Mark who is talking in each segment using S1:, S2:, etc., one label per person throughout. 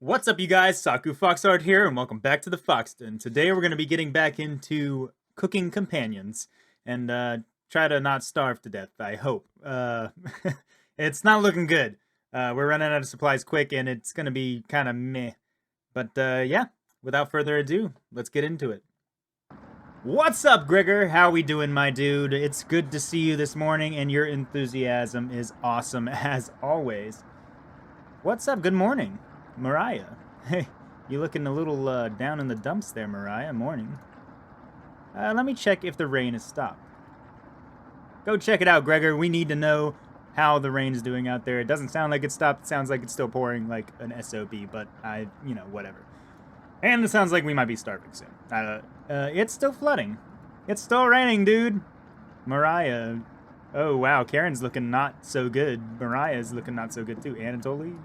S1: What's up, you guys? Saku Foxheart here, and welcome back to the Foxton. Today we're going to be getting back into cooking companions and try to not starve to death, I hope. It's not looking good. We're running out of supplies quick, and it's going to be kind of meh. But yeah, without further ado, let's get into it. What's up, Gregor? How we doing, my dude? It's good to see you this morning, and your enthusiasm is awesome as always. What's up? Good morning. Mariah. Hey, you looking a little down in the dumps there, Mariah. Morning. Let me check if the rain has stopped. Go check it out, Gregor. We need to know how the rain is doing out there. It doesn't sound like it stopped. It sounds like it's still pouring like an SOB, but whatever. And it sounds like we might be starving soon. It's still flooding. It's still raining, dude. Mariah. Oh, wow. Karen's looking not so good. Mariah's looking not so good, too. Anatoly.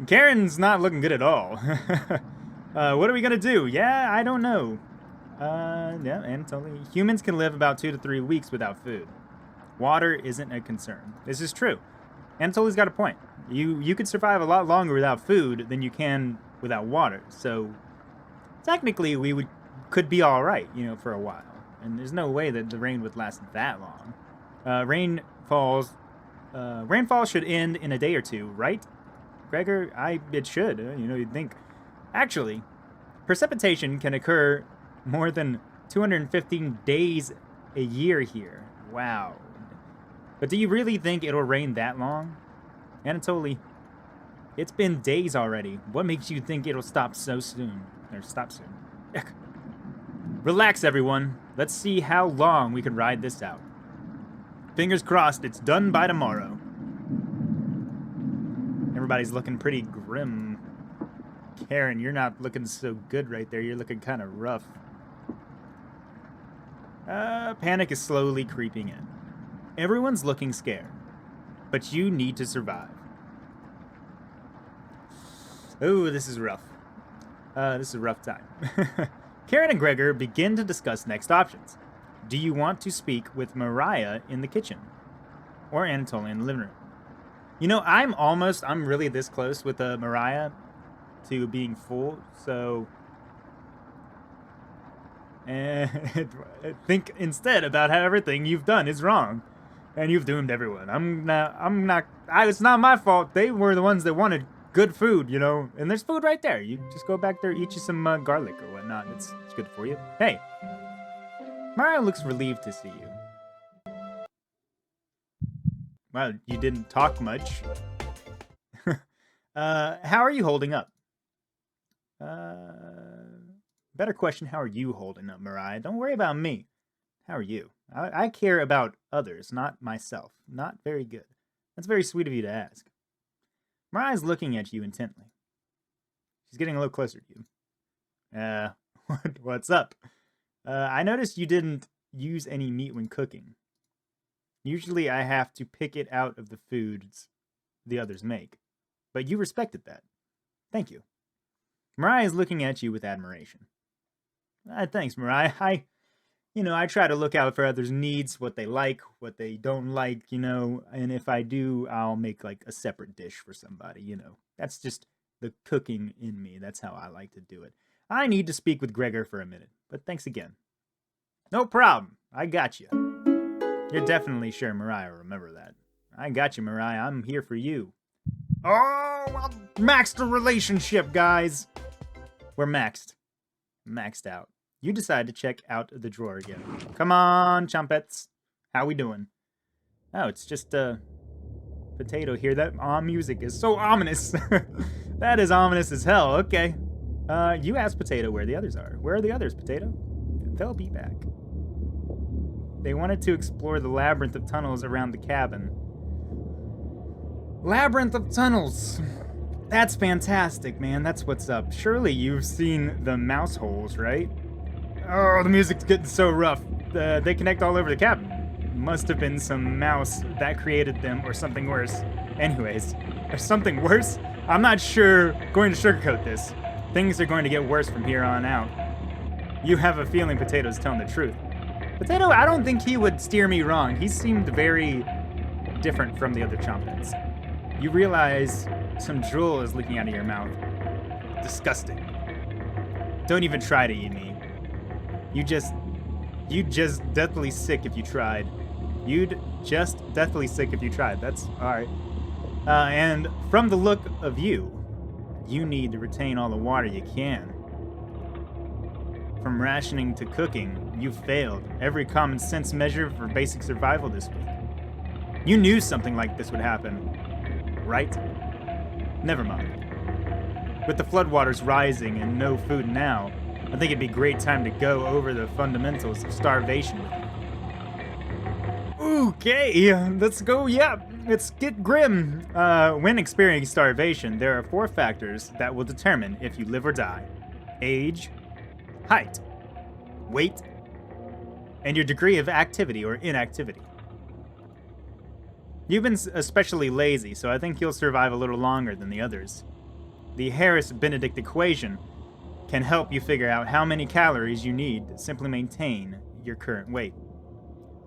S1: Karen's not looking good at all. What are we gonna do? Yeah, I don't know. Yeah, Anatoly. Humans can live about 2 to 3 weeks without food. Water isn't a concern. This is true. Anatoly's got a point. You could survive a lot longer without food than you can without water. So technically, we could be all right, for a while. And there's no way that the rain would last that long. Rainfall should end in a day or two, right? Gregor, it should. You'd think. Actually, precipitation can occur more than 215 days a year here. Wow. But do you really think it'll rain that long? Anatoly, it's been days already. What makes you think it'll stop so soon? Or stop soon? Ugh. Relax, everyone. Let's see how long we can ride this out. Fingers crossed it's done by tomorrow. Everybody's looking pretty grim. Karin, you're not looking so good right there. You're looking kind of rough. Panic is slowly creeping in. Everyone's looking scared. But you need to survive. Oh, this is rough. This is a rough time. Karin and Gregor begin to discuss next options. Do you want to speak with Mariah in the kitchen? Or Anatoly in the living room? I'm really this close with Mariah to being full, so think instead about how everything you've done is wrong, and you've doomed everyone. It's not my fault. They were the ones that wanted good food, and there's food right there. You just go back there, eat you some garlic or whatnot. It's good for you. Hey, Mariah looks relieved to see you. Well, you didn't talk much. How are you holding up? Better question, how are you holding up, Mariah? Don't worry about me. How are you? I care about others, not myself. Not very good. That's very sweet of you to ask. Mariah's looking at you intently. She's getting a little closer to you. What's up? I noticed you didn't use any meat when cooking. Usually I have to pick it out of the foods the others make. But you respected that. Thank you. Mariah is looking at you with admiration. Thanks, Mariah. I try to look out for others' needs, what they like, what they don't like, and if I do, I'll make like a separate dish for somebody, That's just the cooking in me. That's how I like to do it. I need to speak with Gregor for a minute, but thanks again. No problem. I got you. You're definitely sure Mariah will remember that. I got you, Mariah. I'm here for you. Oh, well, maxed the relationship, guys. We're maxed. Maxed out. You decide to check out the drawer again. Come on, chumpets. How we doing? Oh, it's just Potato here. That music is so ominous. That is ominous as hell. Okay. You asked Potato where the others are. Where are the others, Potato? They'll be back. They wanted to explore the labyrinth of tunnels around the cabin. Labyrinth of tunnels! That's fantastic, man. That's what's up. Surely you've seen the mouse holes, right? Oh, the music's getting so rough. They connect all over the cabin. Must have been some mouse that created them or something worse. Anyways, there's something worse? I'm not going to sugarcoat this. Things are going to get worse from here on out. You have a feeling Potato's telling the truth. Potato, I don't think he would steer me wrong. He seemed very different from the other chompets. You realize Some drool is leaking out of your mouth. Disgusting. Don't even try to eat me. You'd just deathly sick if you tried. You'd just deathly sick if you tried. That's alright. And from the look of you, you need to retain all the water you can. From rationing to cooking, you failed every common sense measure for basic survival this week. You knew something like this would happen, right? Never mind. With the floodwaters rising and no food now, I think it'd be a great time to go over the fundamentals of starvation with you. Okay, let's go, yeah, let's get grim. When experiencing starvation, there are 4 factors that will determine if you live or die. Age, height, weight, and your degree of activity or inactivity. You've been especially lazy, so I think you'll survive a little longer than the others. The Harris-Benedict equation can help you figure out how many calories you need to simply maintain your current weight.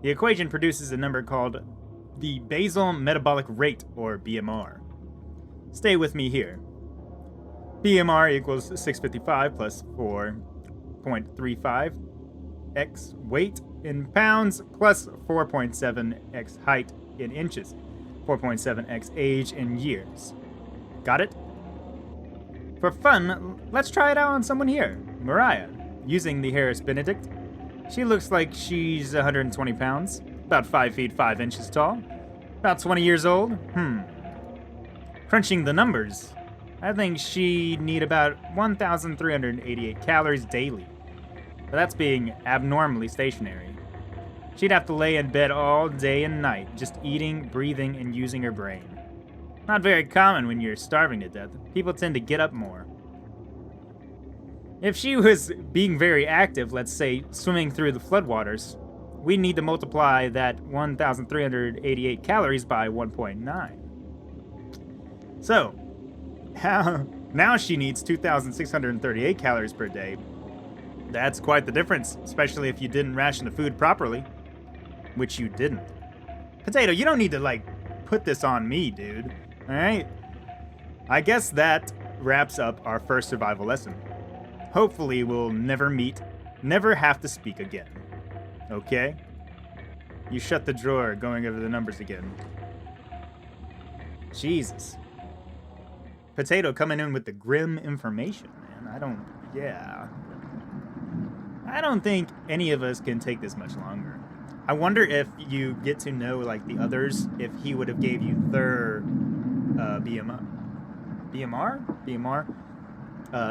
S1: The equation produces a number called the basal metabolic rate, or BMR. Stay with me here. BMR equals 655 plus 4.35 x weight in pounds plus 4.7 x height in inches, 4.7 x age in years. Got it? For fun, let's try it out on someone here, Mariah, using the Harris-Benedict. She looks like she's 120 pounds, about 5 feet 5 inches tall, about 20 years old. Crunching the numbers, I think she'd need about 1,388 calories daily. But that's being abnormally stationary. She'd have to lay in bed all day and night, just eating, breathing, and using her brain. Not very common when you're starving to death. People tend to get up more. If she was being very active, let's say swimming through the floodwaters, we need to multiply that 1,388 calories by 1.9. So, now she needs 2,638 calories per day. That's quite the difference, especially if you didn't ration the food properly. Which you didn't. Potato, you don't need to, put this on me, dude. Alright? I guess that wraps up our first survival lesson. Hopefully we'll never have to speak again. Okay? You shut the drawer, going over the numbers again. Jesus. Potato coming in with the grim information, man. I don't think any of us can take this much longer. I wonder if you get to know, the others, if he would have gave you their BMR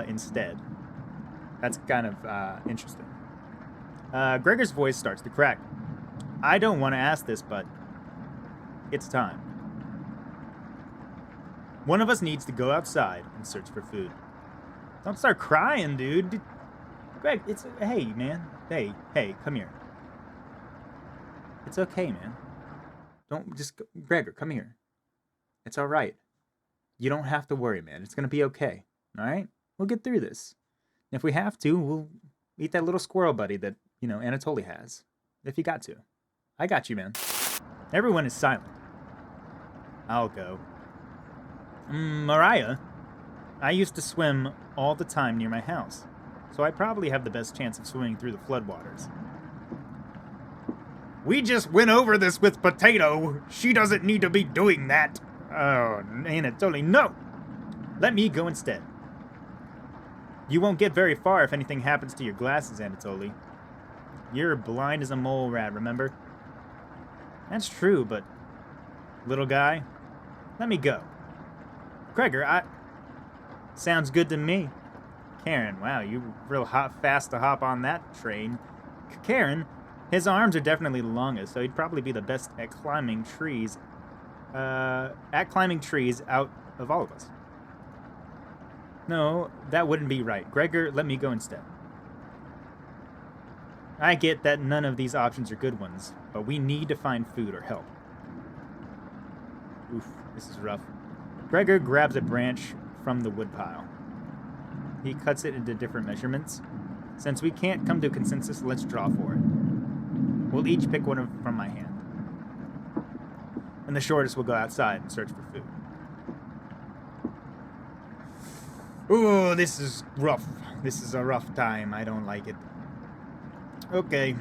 S1: instead. That's kind of interesting. Gregor's voice starts to crack. I don't want to ask this, but it's time. One of us needs to go outside and search for food. Don't start crying, dude. Greg, hey, man. Hey, come here. It's okay, man. Don't just go. Gregor, come here. It's all right. You don't have to worry, man. It's going to be okay. All right? We'll get through this. If we have to, we'll eat that little squirrel buddy that, Anatoly has. If you got to. I got you, man. Everyone is silent. I'll go. Mariah, I used to swim all the time near my house, so I probably have the best chance of swimming through the floodwaters. We just went over this with Potato. She doesn't need to be doing that. Oh, Anatoly, no! Let me go instead. You won't get very far if anything happens to your glasses, Anatoly. You're blind as a mole rat, remember? That's true, but... Little guy, let me go. Gregor, Sounds good to me. Karin, wow, you real fast to hop on that train. Karin, his arms are definitely the longest, so he'd probably be the best at climbing trees. Out of all of us. No, that wouldn't be right. Gregor, let me go instead. I get that none of these options are good ones, but we need to find food or help. Oof, this is rough. Gregor grabs a branch from the woodpile. He cuts it into different measurements. Since we can't come to a consensus, let's draw for it. We'll each pick one from my hand. And the shortest will go outside and search for food. Ooh, this is rough. This is a rough time. I don't like it. Okay.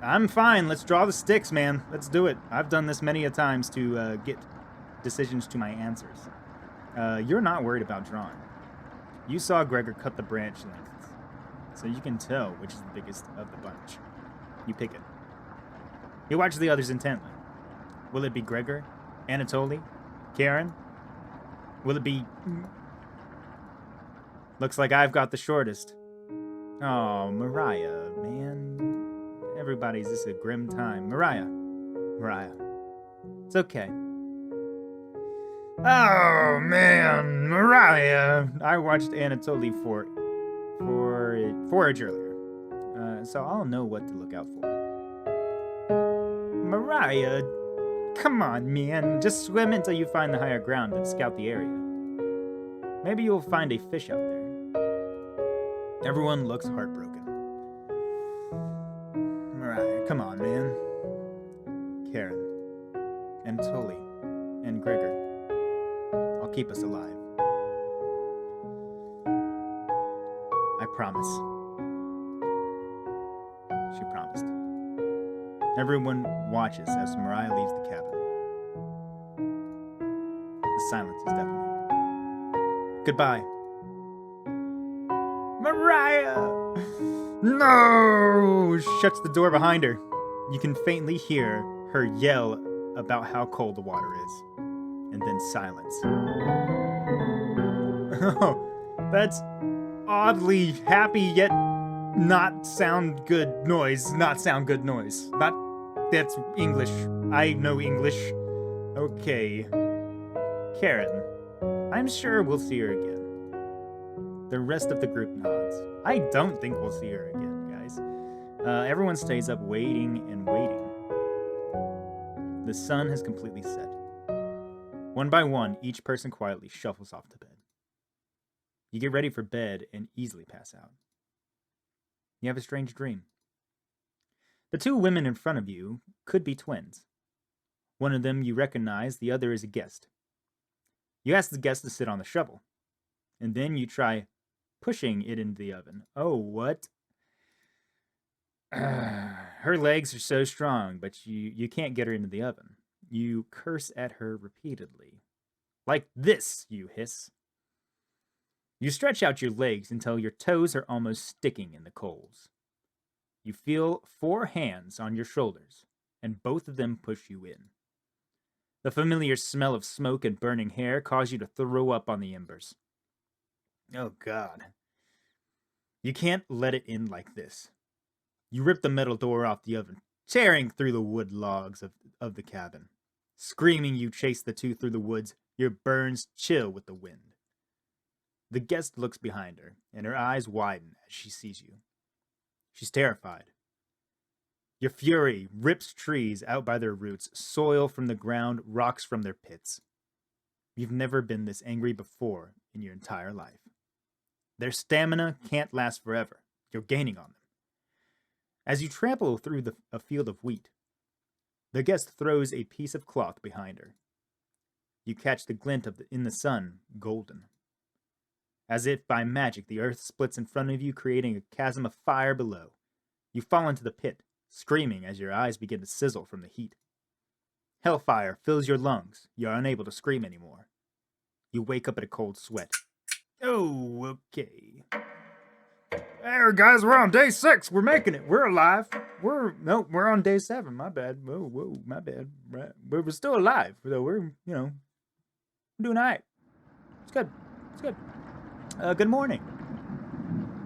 S1: I'm fine. Let's draw the sticks, man. Let's do it. I've done this many a times to get decisions to my answers. You're not worried about drawing. You saw Gregor cut the branch lengths, so you can tell which is the biggest of the bunch. You pick it. You watch the others intently. Will it be Gregor? Anatoly? Karin? Will it be... Looks like I've got the shortest. Oh, Mariah, man. Everybody's, this is a grim time. Mariah. It's okay. Oh, man. Mariah. I watched Anatoly forage earlier, so I'll know what to look out for. Mariah, come on, man. Just swim until you find the higher ground and scout the area. Maybe you'll find a fish out there. Everyone looks heartbroken. Mariah, come on, man. Karin, and Tully, and Gregor. I'll keep us alive. I promise. She promised. Everyone watches as Mariah leaves the cabin. The silence is deafening. Goodbye. Mariah! No! Shuts the door behind her. You can faintly hear her yell about how cold the water is. And then silence. Oh, that's oddly happy yet not sound good noise. Not sound good noise. That's English. I know English. Okay. Karin, I'm sure we'll see her again. The rest of the group nods. I don't think we'll see her again, guys. Everyone stays up waiting and waiting. The sun has completely set. One by one, each person quietly shuffles off to bed. You get ready for bed and easily pass out. You have a strange dream. The two women in front of you could be twins. One of them you recognize, the other is a guest. You ask the guest to sit on the shovel, and then you try pushing it into the oven. Oh, what? Her legs are so strong, but you can't get her into the oven. You curse at her repeatedly. Like this, you hiss. You stretch out your legs until your toes are almost sticking in the coals. You feel 4 hands on your shoulders, and both of them push you in. The familiar smell of smoke and burning hair cause you to throw up on the embers. Oh, God. You can't let it in like this. You rip the metal door off the oven, tearing through the wood logs of the cabin. Screaming, you chase the two through the woods, your burns chill with the wind. The guest looks behind her, and her eyes widen as she sees you. She's terrified. Your fury rips trees out by their roots, soil from the ground, rocks from their pits. You've never been this angry before in your entire life. Their stamina can't last forever. You're gaining on them. As you trample through a field of wheat, the guest throws a piece of cloth behind her. You catch the glint in the sun, golden. As if by magic, the earth splits in front of you, creating a chasm of fire below. You fall into the pit, screaming as your eyes begin to sizzle from the heat. Hellfire fills your lungs. You're unable to scream anymore. You wake up in a cold sweat. Oh, okay. There, guys, we're on day 6. We're making it. We're alive. We're on day 7. My bad. Whoa, my bad. Right. But we're still alive. So we're doing all right. It's good. Good morning.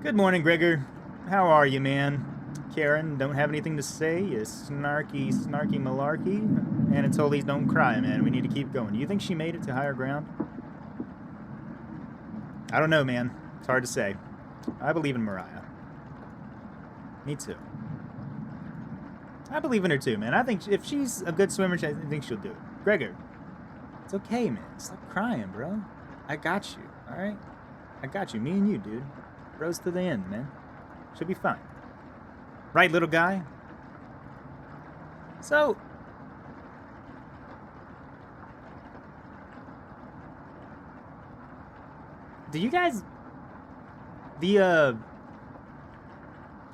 S1: Good morning, Gregor. How are you, man? Karin, don't have anything to say? You snarky malarkey? Anatoly, don't cry, man. We need to keep going. Do you think she made it to higher ground? I don't know, man. It's hard to say. I believe in Mariah. Me too. I believe in her too, man. I think if she's a good swimmer, I think she'll do it. Gregor, it's okay, man. Stop crying, bro. I got you, all right? I got you. Me and you, dude. Bros to the end, man. She'll be fine. Right, little guy? So... Do you guys...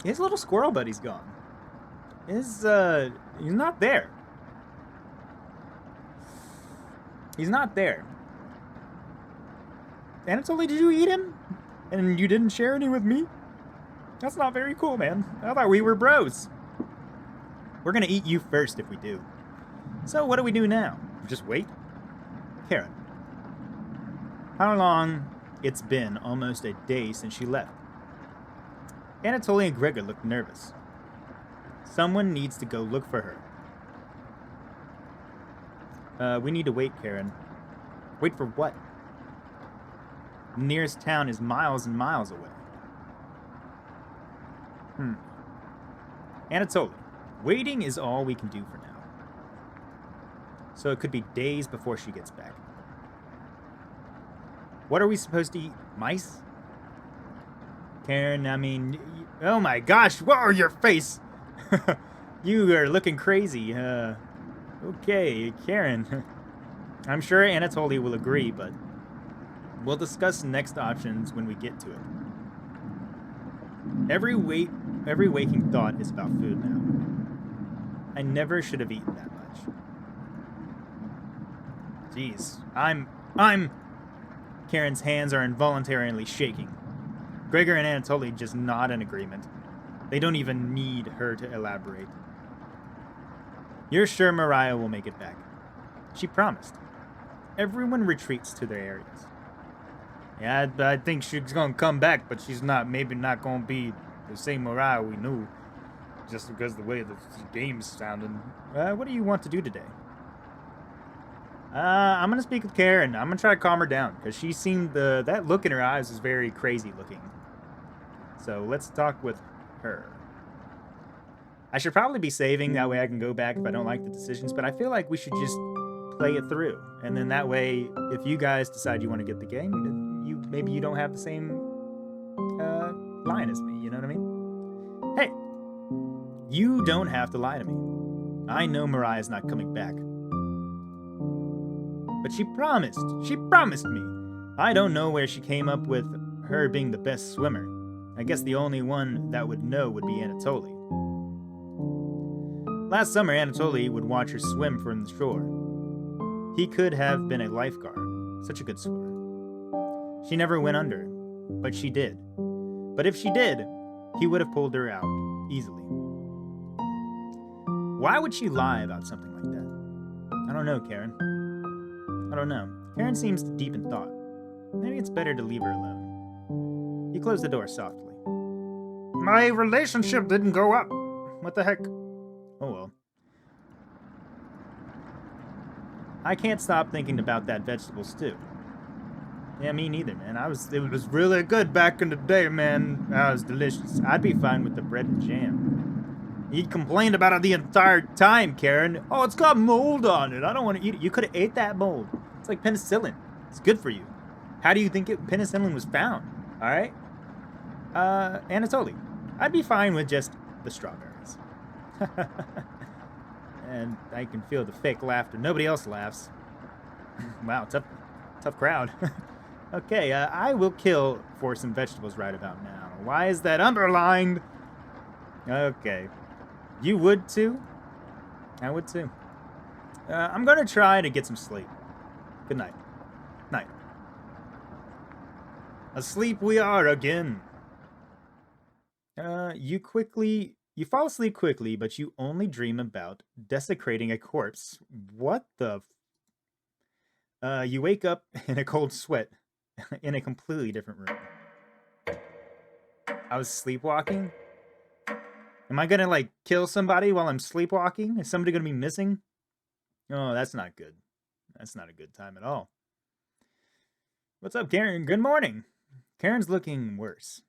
S1: His little squirrel buddy's gone. He's not there. He's not there. Anatoly, did you eat him? And you didn't share any with me? That's not very cool, man. I thought we were bros. We're gonna eat you first if we do. So what do we do now? Just wait? Karin. How long? It's been almost a day since she left. Anatoly and Gregor looked nervous. Someone needs to go look for her. We need to wait, Karin. Wait for what? The nearest town is miles and miles away. Anatoly, waiting is all we can do for now. So it could be days before she gets back. What are we supposed to eat? Mice? Karin, I mean... Oh my gosh, whoa, your face! You are looking crazy. Okay, Karin. I'm sure Anatoly will agree, but we'll discuss next options when we get to it. Every waking thought is about food now. I never should have eaten that much. Jeez, I'm... Karin's hands are involuntarily shaking. Gregor and Anatoly just nod in agreement. They don't even need her to elaborate. You're sure Mariah will make it back? She promised. Everyone retreats to their areas. Yeah, I think she's gonna come back, but she's maybe not gonna be the same Mariah we knew. Just because of the way the game's sounding. What do you want to do today? I'm gonna speak with Karin. I'm gonna try to calm her down, because she seemed, that look in her eyes is very crazy looking. So let's talk with her. I should probably be saving, that way I can go back if I don't like the decisions, but I feel like we should just play it through. And then that way, if you guys decide you want to get the game, maybe you don't have the same line as me, you know what I mean? Hey, you don't have to lie to me. I know Mariah's not coming back. But she promised. She promised me. I don't know where she came up with her being the best swimmer. I guess the only one that would know would be Anatoly. Last summer, Anatoly would watch her swim from the shore. He could have been a lifeguard. Such a good swimmer. She never went under, but she did. But if she did, he would have pulled her out easily. Why would she lie about something like that? I don't know, Karin. I don't know. Karin seems deep in thought. Maybe it's better to leave her alone. He closed the door softly. My relationship didn't go up. What the heck? Oh well. I can't stop thinking about that vegetable stew. Yeah, me neither, man. It was really good back in the day, man. That was delicious. I'd be fine with the bread and jam. He complained about it the entire time, Karin. Oh, it's got mold on it. I don't want to eat it. You could have ate that mold. It's like penicillin. It's good for you. How do you think penicillin was found? All right? Anatoly. I'd be fine with just the strawberries. And I can feel the fake laughter. Nobody else laughs. Wow, tough crowd. Okay, I will kill for some vegetables right about now. Why is that underlined? Okay. You would too? I would too. I'm gonna try to get some sleep. Good night. Night. Asleep we are again. You fall asleep quickly, but you only dream about desecrating a corpse. What the... you wake up in a cold sweat in a completely different room. I was sleepwalking? Am I gonna, like, kill somebody while I'm sleepwalking? Is somebody gonna be missing? Oh, that's not good. That's not a good time at all. What's up, Karin? Good morning. Karin's looking worse.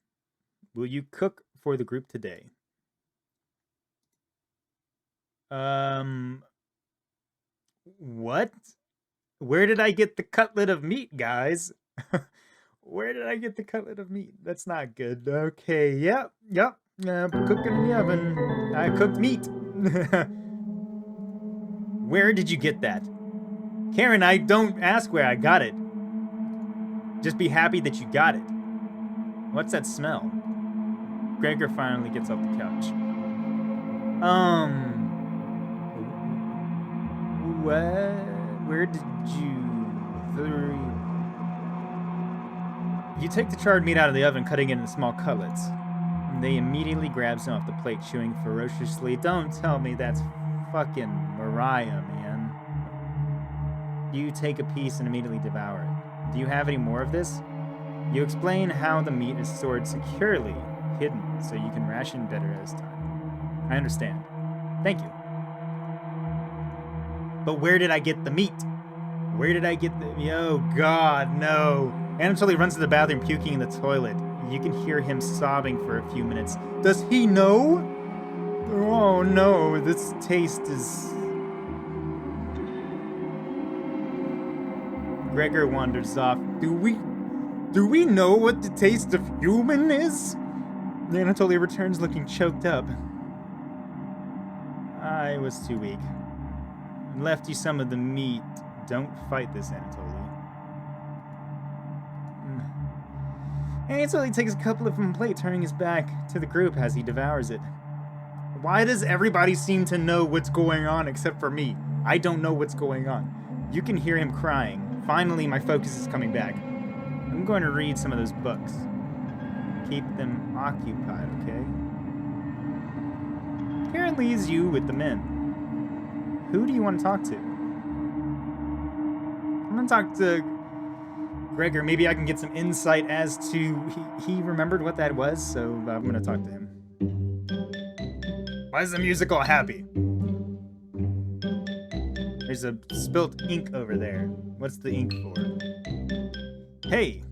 S1: Will you cook for the group today? What? Where did I get the cutlet of meat, guys? Where did I get the cutlet of meat? That's not good. Okay, yep. Cooking in the oven. I cooked meat. Where did you get that? Karin, I don't ask where I got it. Just be happy that you got it. What's that smell? Gregor finally gets off the couch. What? Where did you... You take the charred meat out of the oven, cutting it into small cutlets. They immediately grab some off the plate, chewing ferociously. Don't tell me that's fucking Mariah, man. You take a piece and immediately devour it. Do you have any more of this? You explain how the meat is stored securely, hidden, so you can ration better as time. I understand. Thank you. But where did I get the meat? Where did I get the... Oh, God, no. Anatoly runs to the bathroom, puking in the toilet. You can hear him sobbing for a few minutes. Does he know? Oh, no. This taste is... Gregor wanders off. Do we know what the taste of human is? Anatoly returns looking choked up. I was too weak. Left you some of the meat. Don't fight this, Anatoly. Anatoly takes a couple of from plate, turning his back to the group as he devours it. Why does everybody seem to know what's going on except for me? I don't know what's going on. You can hear him crying. Finally, my focus is coming back. I'm going to read some of those books. Keep them occupied, okay? Karin leaves you with the men. Who do you want to talk to? I'm going to talk to Gregor. Maybe I can get some insight as to... He remembered what that was, so I'm going to talk to him. Why is the music all happy? There's a spilt ink over there. What's the ink for? Hey,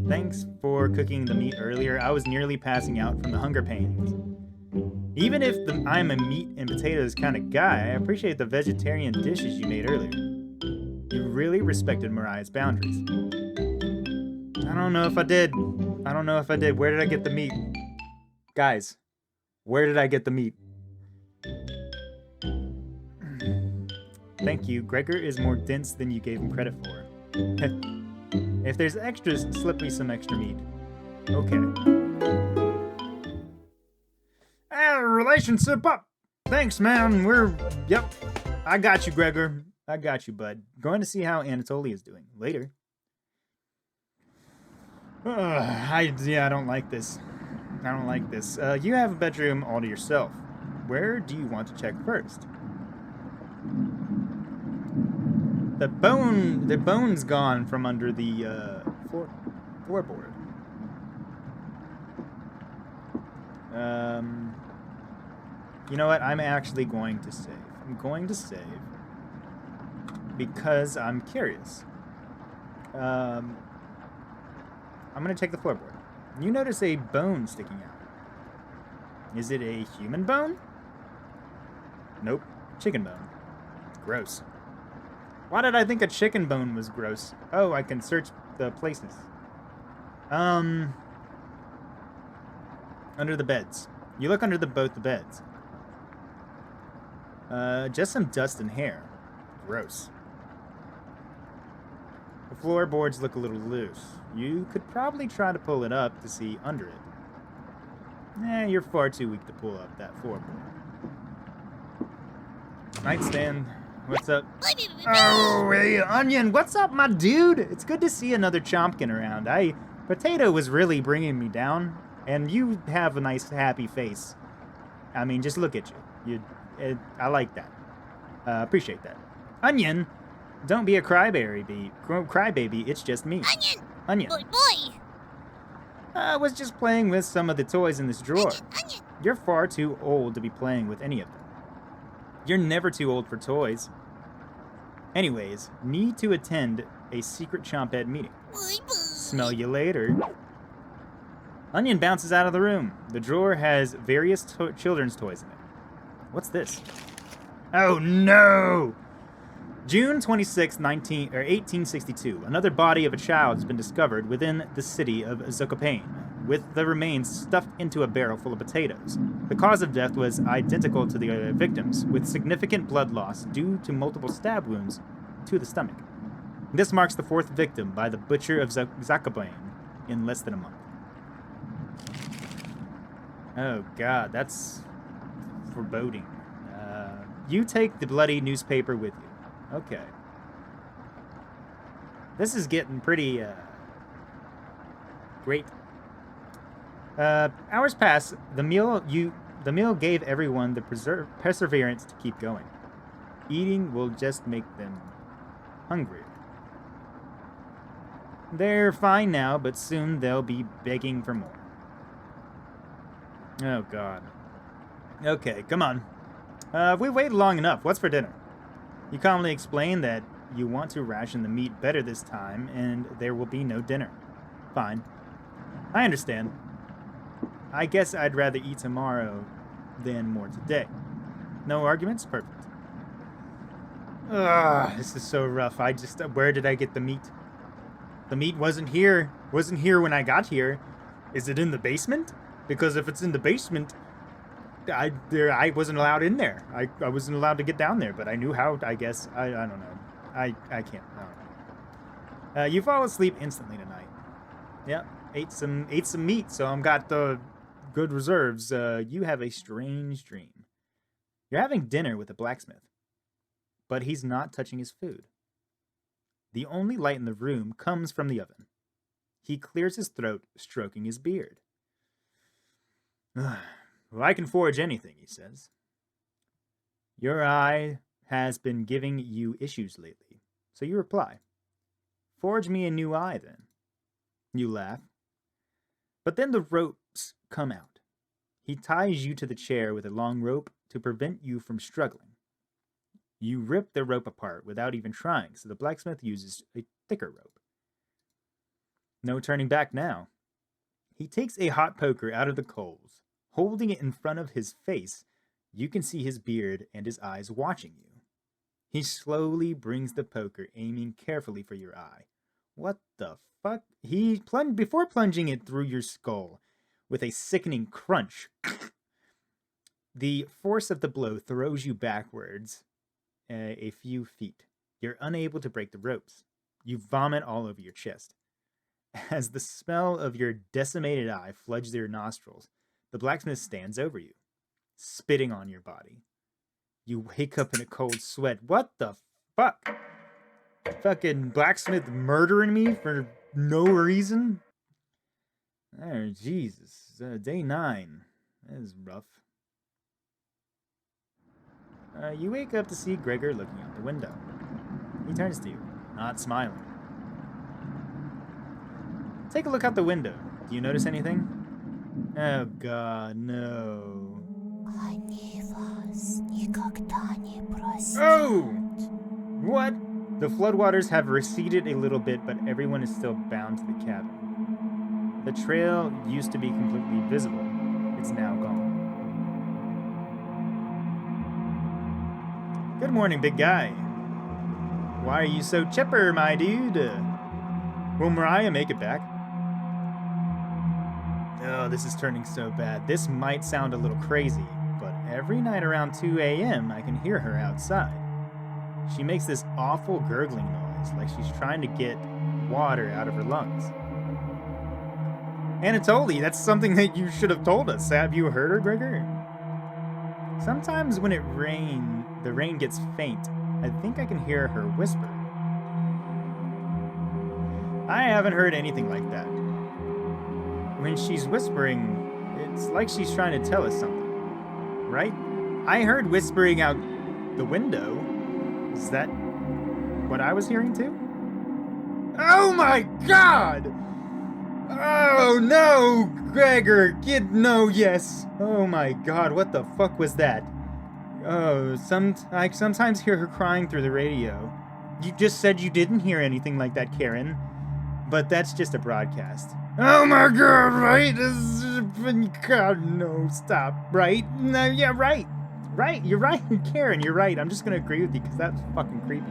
S1: thanks for cooking the meat earlier. I was nearly passing out from the hunger pains. Even if I'm a meat and potatoes kind of guy, I appreciate the vegetarian dishes you made earlier. You really respected Mariah's boundaries. I don't know if I did. Where did I get the meat? Guys, where did I get the meat? Thank you. Gregor is more dense than you gave him credit for. If there's extras, slip me some extra meat. Okay. Relationship up. Thanks, man. Yep. I got you, Gregor. I got you, bud. Going to see how Anatoly is doing. Later. I don't like this. You have a bedroom all to yourself. Where do you want to check first? The bone's gone from under the floorboard. You know what? I'm actually going to save. I'm going to save because I'm curious. I'm going to take the floorboard. You notice a bone sticking out. Is it a human bone? Nope. Chicken bone. Gross. Why did I think a chicken bone was gross? Oh, I can search the places. Under the beds. You look under both the beds. Just some dust and hair. Gross. The floorboards look a little loose. You could probably try to pull it up to see under it. You're far too weak to pull up that floorboard. Nightstand. What's up? Oh, hey, Onion. What's up, my dude? It's good to see another Chompkin around. Potato was really bringing me down, and you have a nice, happy face. I mean, just look at you. I like that. Appreciate that. Onion, don't be a crybaby. It's just me. Onion.
S2: Boy.
S1: I was just playing with some of the toys in this drawer.
S2: Onion.
S1: You're far too old to be playing with any of them. You're never too old for toys. Anyways, need to attend a secret Chompette meeting.
S2: Boy.
S1: Smell you later. Onion bounces out of the room. The drawer has various children's toys in it. What's this? Oh no! June 26, 1862. Another body of a child has been discovered within the city of Zakopane, with the remains stuffed into a barrel full of potatoes. The cause of death was identical to the other victims, with significant blood loss due to multiple stab wounds to the stomach. This marks the 4th victim by the butcher of Zakaban in less than a month. Oh god, that's foreboding. You take the bloody newspaper with you. Okay. This is getting pretty, great. Hours pass. The meal gave everyone the perseverance to keep going. Eating will just make them hungrier. They're fine now, but soon they'll be begging for more. Oh, God. Okay, come on. We've waited long enough. What's for dinner? You calmly explain that you want to ration the meat better this time, and there will be no dinner. Fine. I understand. I guess I'd rather eat tomorrow than more today. No arguments? Perfect. Ugh, this is so rough. Where did I get the meat? The meat wasn't here. Wasn't here when I got here. Is it in the basement? Because if it's in the basement, I wasn't allowed in there. I wasn't allowed to get down there, but I knew how, I guess. I don't know. I can't. I don't know. You fall asleep instantly tonight. Yep. Ate some meat, so I've got the good reserves. You have a strange dream. You're having dinner with a blacksmith, but he's not touching his food. The only light in the room comes from the oven. He clears his throat, stroking his beard. Well, I can forge anything, he says. Your eye has been giving you issues lately, so you reply. Forge me a new eye, then. You laugh. But then the ropes come out. He ties you to the chair with a long rope to prevent you from struggling. You rip the rope apart without even trying, so the blacksmith uses a thicker rope. No turning back now. He takes a hot poker out of the coals. Holding it in front of his face, you can see his beard and his eyes watching you. He slowly brings the poker, aiming carefully for your eye. What the fuck? Before plunging it through your skull with a sickening crunch, the force of the blow throws you backwards a few feet. You're unable to break the ropes. You vomit all over your chest. As the smell of your decimated eye floods your nostrils, the blacksmith stands over you, spitting on your body. You wake up in a cold sweat. What the fuck? Fucking blacksmith murdering me for no reason? Oh, Jesus. Day 9. That is rough. You wake up to see Gregor looking out the window. He turns to you, not smiling. Take a look out the window. Do you notice anything? Oh, God, no. Oh! What? The floodwaters have receded a little bit, but everyone is still bound to the cabin. The trail used to be completely visible. It's now gone. Good morning, big guy. Why are you so chipper, my dude? Will Mariah make it back? Oh, this is turning so bad. This might sound a little crazy, but every night around 2 a.m. I can hear her outside. She makes this awful gurgling noise, like she's trying to get water out of her lungs. Anatoly, that's something that you should have told us. Have you heard her, Gregor? Sometimes when the rain gets faint, I think I can hear her whisper. I haven't heard anything like that. When she's whispering, it's like she's trying to tell us something, right? I heard whispering out the window. Is that what I was hearing too? Oh my God! Oh no, Gregor, yes. Oh my God, what the fuck was that? Oh, I sometimes hear her crying through the radio. You just said you didn't hear anything like that, Karin. But that's just a broadcast. Oh my God, right? God, no, stop, right? No, yeah, right. Right, you're right, Karin, you're right. I'm just gonna agree with you because that's fucking creepy.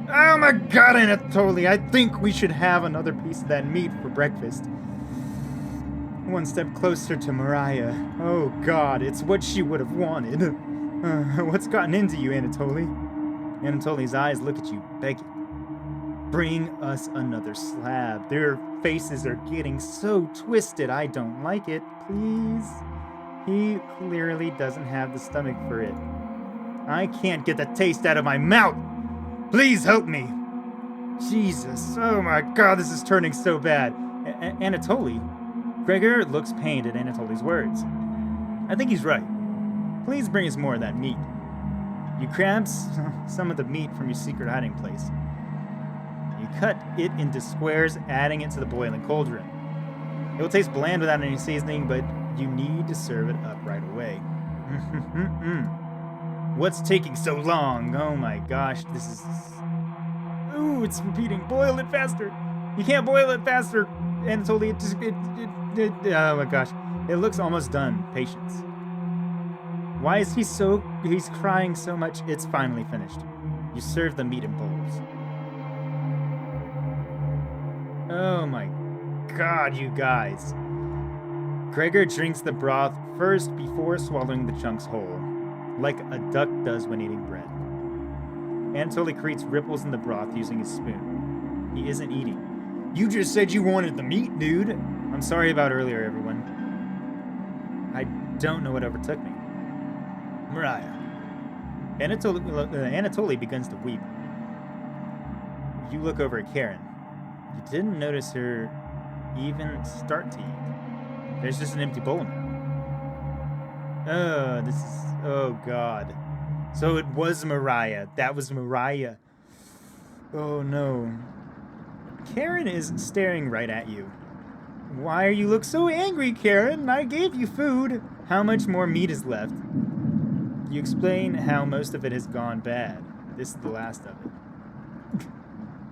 S1: Oh my God, Anatoly, I think we should have another piece of that meat for breakfast. One step closer to Mariah. Oh God, it's what she would have wanted. What's gotten into you, Anatoly? Anatoly's eyes look at you, begging. Bring us another slab. Their faces are getting so twisted. I don't like it. Please. He clearly doesn't have the stomach for it. I can't get the taste out of my mouth. Please help me. Jesus. Oh my God, this is turning so bad. Anatoly. Gregor looks pained at Anatoly's words. I think he's right. Please bring us more of that meat. You grab some of the meat from your secret hiding place. You cut it into squares, adding it to the boiling cauldron. It will taste bland without any seasoning, but you need to serve it up right away. What's taking so long? Oh my gosh, this is... Ooh, it's repeating. Boil it faster. You can't boil it faster. Anatoly, oh my gosh. It looks almost done. Patience. Why is he's crying so much? It's finally finished. You serve the meat in bowls. Oh my God, you guys. Gregor drinks the broth first before swallowing the chunks whole, like a duck does when eating bread. Anatoly creates ripples in the broth using his spoon. He isn't eating. You just said you wanted the meat, dude. I'm sorry about earlier, everyone. I don't know what overtook me. Mariah. Anatoly begins to weep. You look over at Karin. You didn't notice her even start to eat. There's just an empty bowl now. Oh God. So it was Mariah. That was Mariah. Oh no. Karin is staring right at you. Why are you look so angry, Karin? I gave you food. How much more meat is left? You explain how most of it has gone bad. This is the last of it.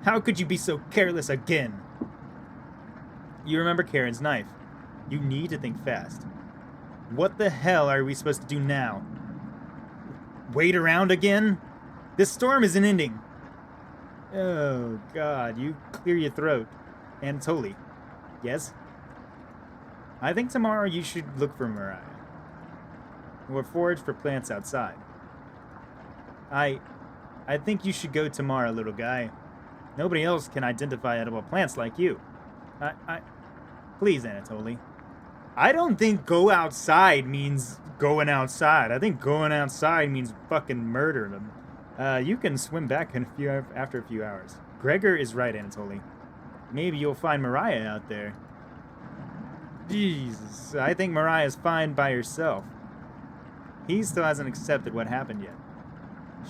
S1: How could you be so careless again? You remember Karin's knife. You need to think fast. What the hell are we supposed to do now? Wait around again? This storm isn't ending. Oh, God. You clear your throat. Anatoly. Yes? I think tomorrow you should look for Mariah. Or forage for plants outside. I think you should go tomorrow, little guy. Nobody else can identify edible plants like you. Please, Anatoly. I don't think go outside means going outside. I think going outside means fucking murder them. You can swim back in after a few hours. Gregor is right, Anatoly. Maybe you'll find Mariah out there. Jesus, I think Mariah's fine by herself. He still hasn't accepted what happened yet.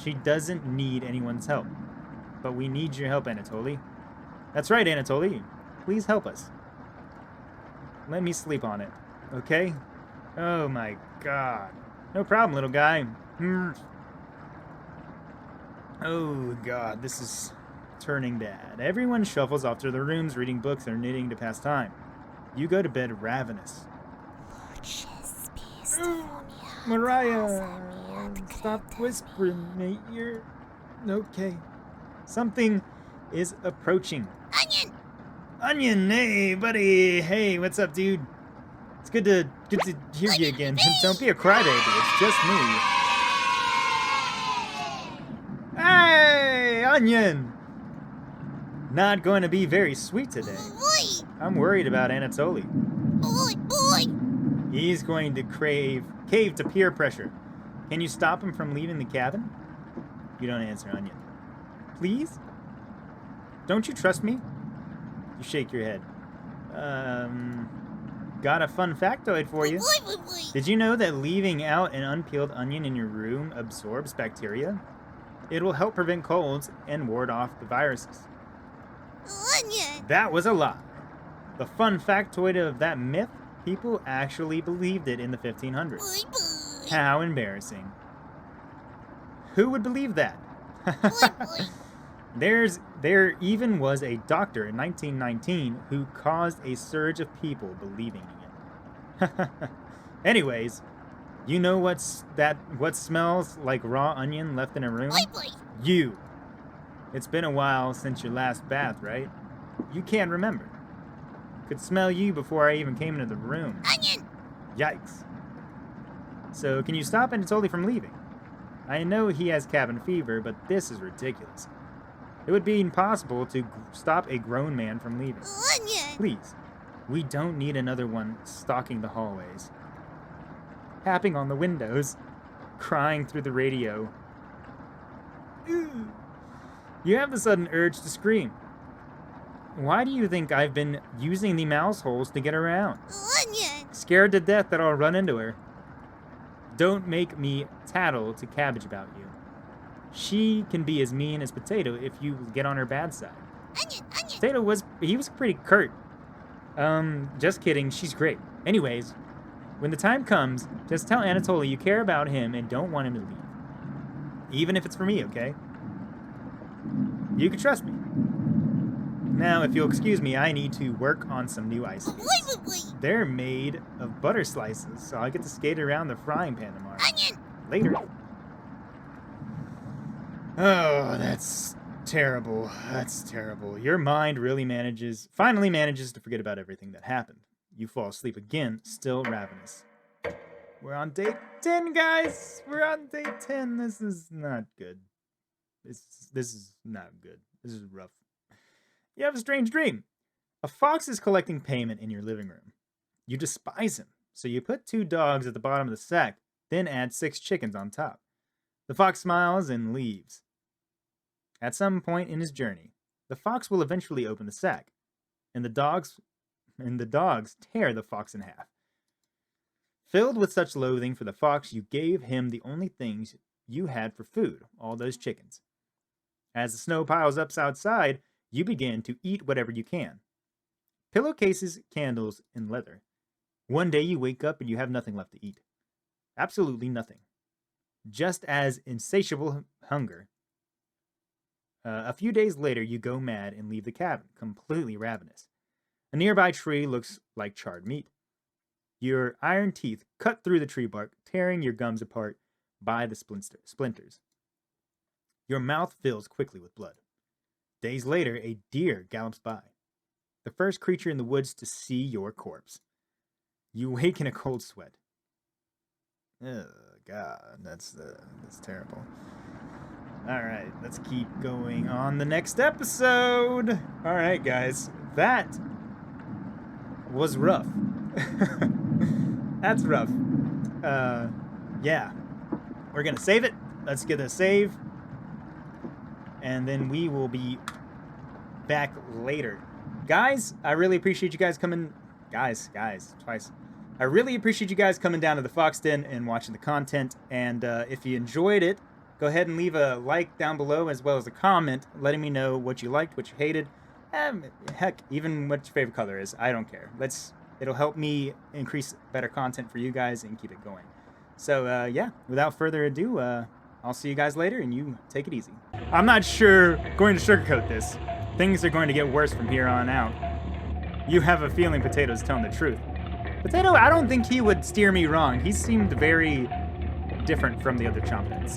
S1: She doesn't need anyone's help. But we need your help, Anatoly. That's right, Anatoly. Please help us. Let me sleep on it, okay? Oh my God. No problem, little guy. Oh God, this is turning bad. Everyone shuffles off to their rooms, reading books or knitting to pass time. You go to bed ravenous. Mariah, stop whispering, mate. You're okay. Something is approaching.
S2: Onion!
S1: Onion, hey, buddy. Hey, what's up, dude? It's good to hear you again. Don't be a crybaby. It's just me. Hey, Onion! Not going to be very sweet today.
S2: Boy!
S1: I'm worried about Anatoly.
S2: Boy!
S1: He's going to cave to peer pressure. Can you stop him from leaving the cabin? You don't answer, Onion. Please? Don't you trust me? You shake your head. Got a fun factoid for you. Did you know that leaving out an unpeeled onion in your room absorbs bacteria? It will help prevent colds and ward off the viruses.
S2: Onion!
S1: That was a lie. The fun factoid of that myth, people actually believed it in the 1500s.
S2: Boy.
S1: How embarrassing. Who would believe that?
S2: Boy.
S1: There even was a doctor in 1919 who caused a surge of people believing in it. Anyways, you know what smells like raw onion left in a room?
S2: Boy.
S1: You. It's been a while since your last bath, right? You can't remember. Could smell you before I even came into the room.
S2: Onion!
S1: Yikes. So, can you stop Anatoly from leaving? I know he has cabin fever, but this is ridiculous. It would be impossible to stop a grown man from leaving.
S2: Onion.
S1: Please, we don't need another one stalking the hallways, tapping on the windows, crying through the radio. You have the sudden urge to scream. Why do you think I've been using the mouse holes to get around?
S2: Onion.
S1: Scared to death that I'll run into her. Don't make me tattle to Cabbage about you. She can be as mean as Potato if you get on her bad side.
S2: Onion. Onion.
S1: Potato was pretty curt. Just kidding, she's great. Anyways, when the time comes, just tell Anatoly you care about him and don't want him to leave. Even if it's for me, okay? You can trust me. Now, if you'll excuse me, I need to work on some new ice skates. They're made of butter slices, so I get to skate around the frying pan tomorrow.
S2: Onion.
S1: Later. Oh, that's terrible. That's terrible. Your mind finally manages to forget about everything that happened. You fall asleep again, still ravenous. We're on day 10, guys. We're on day 10. This is not good. This is not good. This is rough. You have a strange dream. A fox is collecting payment in your living room. You despise him, so you put 2 dogs at the bottom of the sack, then add 6 chickens on top. The fox smiles and leaves. At some point in his journey, the fox will eventually open the sack, and the dogs tear the fox in half. Filled with such loathing for the fox, you gave him the only things you had for food, all those chickens. As the snow piles up outside, you begin to eat whatever you can. Pillowcases, candles, and leather. One day you wake up and you have nothing left to eat. Absolutely nothing. Just as insatiable hunger. A few days later, you go mad and leave the cabin, completely ravenous. A nearby tree looks like charred meat. Your iron teeth cut through the tree bark, tearing your gums apart by the splinters. Your mouth fills quickly with blood. Days later, a deer gallops by. The first creature in the woods to see your corpse. You wake in a cold sweat. Oh, God, that's terrible. All right, let's keep going on the next episode. All right, guys, that was rough. That's rough. Yeah, we're gonna save it. Let's get a save, and then we will be back later. Guys, I really appreciate you guys coming. Guys, twice. I really appreciate you guys coming down to the Fox Den and watching the content. And if you enjoyed it, go ahead and leave a like down below as well as a comment letting me know what you liked, what you hated. Heck, even what your favorite color is. I don't care. It'll help me increase better content for you guys and keep it going. So, yeah, without further ado, I'll see you guys later, and you take it easy. I'm not going to sugarcoat this. Things are going to get worse from here on out. You have a feeling Potato's telling the truth. Potato, I don't think he would steer me wrong. He seemed very different from the other Chompets.